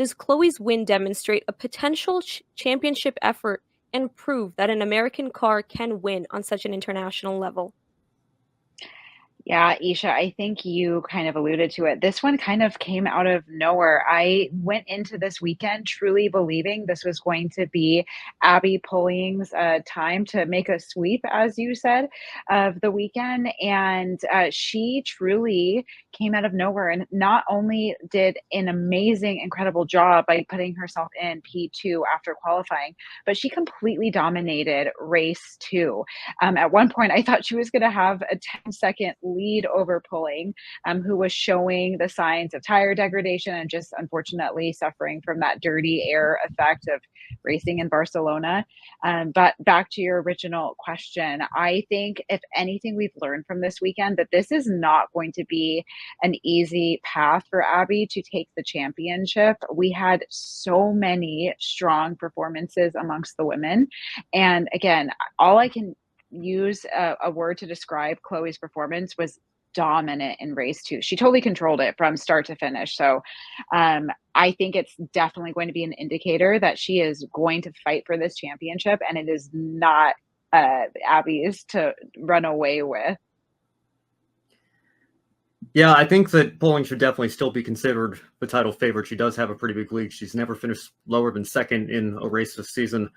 does Chloe's win demonstrate a potential championship effort and prove that an American car can win on such an international level? Yeah, Isha, I think you kind of alluded to it. This one kind of came out of nowhere. I went into this weekend truly believing this was going to be Abby Pulling's time to make a sweep, as you said, of the weekend. And she truly came out of nowhere and not only did an amazing, incredible job by putting herself in P2 after qualifying, but she completely dominated race two. At one point, I thought she was going to have a 10-second lead over Pulling, who was showing the signs of tire degradation and just unfortunately suffering from that dirty air effect of racing in Barcelona. But back to your original question, I think if anything we've learned from this weekend, that this is not going to be an easy path for Abby to take the championship. We had so many strong performances amongst the women. And again, all I can use a word to describe Chloe's performance was dominant in race two. She totally controlled it from start to finish. So I think it's definitely going to be an indicator that she is going to fight for this championship, and it is not Abby's to run away with. Yeah, I think that Poling should definitely still be considered the title favorite. She does have a pretty big lead. She's never finished lower than second in a race this season.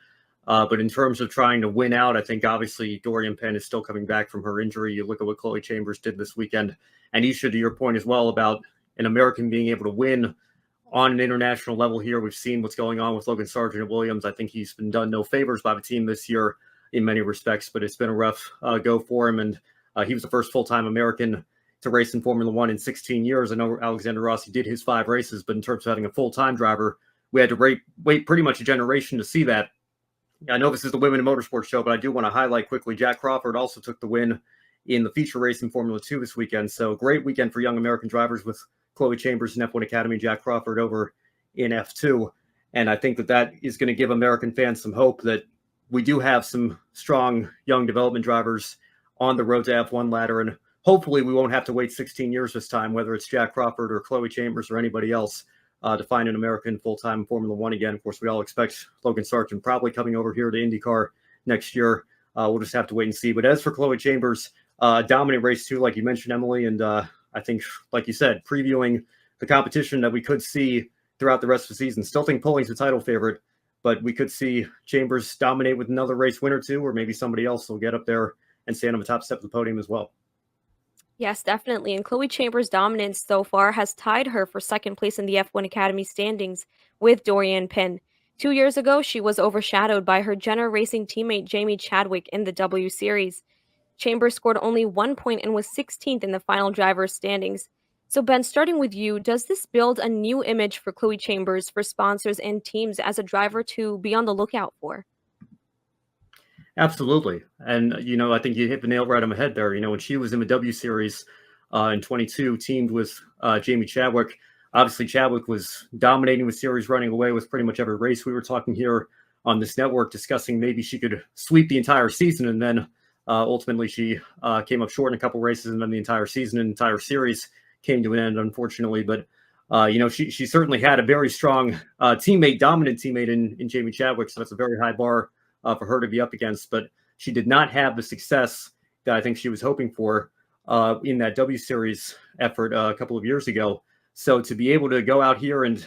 But in terms of trying to win out, I think obviously Dorian Penn is still coming back from her injury. You look at what Chloe Chambers did this weekend. And Isha, to your point as well about an American being able to win on an international level here. We've seen what's going on with Logan Sargent at Williams. I think he's been done no favors by the team this year in many respects, but it's been a rough go for him. And he was the first full-time American to race in Formula One in 16 years. I know Alexander Rossi did his 5 races, but in terms of having a full-time driver, we had to wait pretty much a generation to see that. I know this is the Women in Motorsport show, but I do want to highlight quickly Jack Crawford also took the win in the feature race in Formula 2 this weekend. So great weekend for young American drivers with Chloe Chambers in F1 Academy, Jack Crawford over in F2. And I think that is going to give American fans some hope that we do have some strong young development drivers on the road to F1 ladder. And hopefully we won't have to wait 16 years this time, whether it's Jack Crawford or Chloe Chambers or anybody else. To find an American full-time Formula One again. Of course, we all expect Logan Sargent probably coming over here to IndyCar next year. We'll just have to wait and see. But as for Chloe Chambers, dominant race too, like you mentioned, Emily, and I think, like you said, previewing the competition that we could see throughout the rest of the season. Still think Pulling's the title favorite, but we could see Chambers dominate with another race win or two, or maybe somebody else will get up there and stand on the top step of the podium as well. Yes, definitely. And Chloe Chambers' dominance so far has tied her for second place in the F1 Academy standings with Dorian Penn. 2 years ago, she was overshadowed by her Jenner Racing teammate Jamie Chadwick in the W Series. Chambers scored only 1 point and was 16th in the final driver's standings. So, Ben, starting with you, does this build a new image for Chloe Chambers for sponsors and teams as a driver to be on the lookout for? Absolutely. And, I think you hit the nail right on the head there. When she was in the W Series in 22, teamed with Jamie Chadwick, obviously Chadwick was dominating the series, running away with pretty much every race. We were talking here on this network discussing maybe she could sweep the entire season. And then ultimately she came up short in a couple races, and then the entire season and entire series came to an end, unfortunately. But, she certainly had a very strong dominant teammate in Jamie Chadwick. So that's a very high bar for her to be up against, but she did not have the success that I think she was hoping for in that W Series effort a couple of years ago. So to be able to go out here and,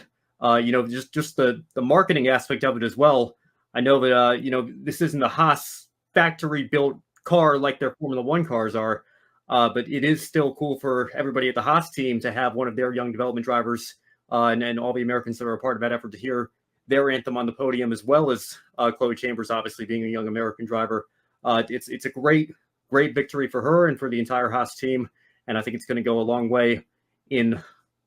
just the marketing aspect of it as well. I know that, this isn't a Haas factory built car like their Formula One cars are, but it is still cool for everybody at the Haas team to have one of their young development drivers and all the Americans that are a part of that effort to hear their anthem on the podium, as well as Chloe Chambers, obviously being a young American driver. It's a great victory for her and for the entire Haas team. And I think it's going to go a long way in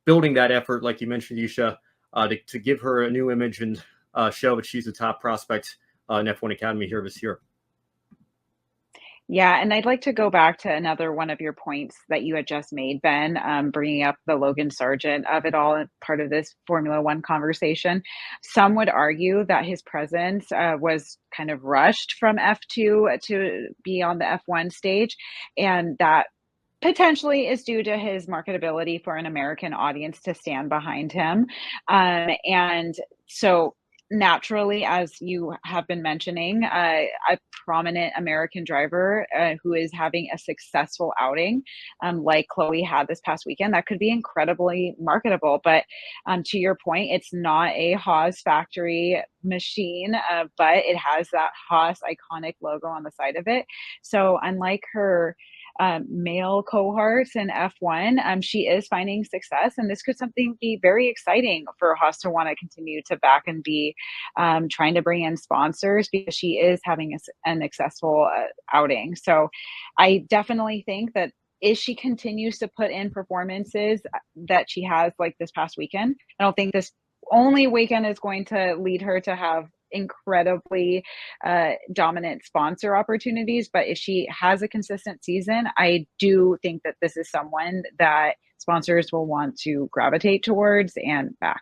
building that effort, like you mentioned, Isha, to give her a new image and show that she's a top prospect in F1 Academy here this year. Yeah, and I'd like to go back to another one of your points that you had just made, Ben, bringing up the Logan Sargent of it all, part of this Formula One conversation. Some would argue that his presence was kind of rushed from F2 to be on the F1 stage, and that Potentially is due to his marketability for an American audience to stand behind him. And so naturally, as you have been mentioning, a prominent American driver who is having a successful outing, like Chloe had this past weekend, that could be incredibly marketable. But to your point, it's not a Haas factory machine, but it has that Haas iconic logo on the side of it. So unlike her male cohorts in F1, she is finding success, and this could something be very exciting for Haas to want to continue to back and be trying to bring in sponsors because she is having an successful outing. So I definitely think that if she continues to put in performances that she has like this past weekend, I don't think this only weekend is going to lead her to have incredibly dominant sponsor opportunities. But if she has a consistent season, I do think that this is someone that sponsors will want to gravitate towards and back.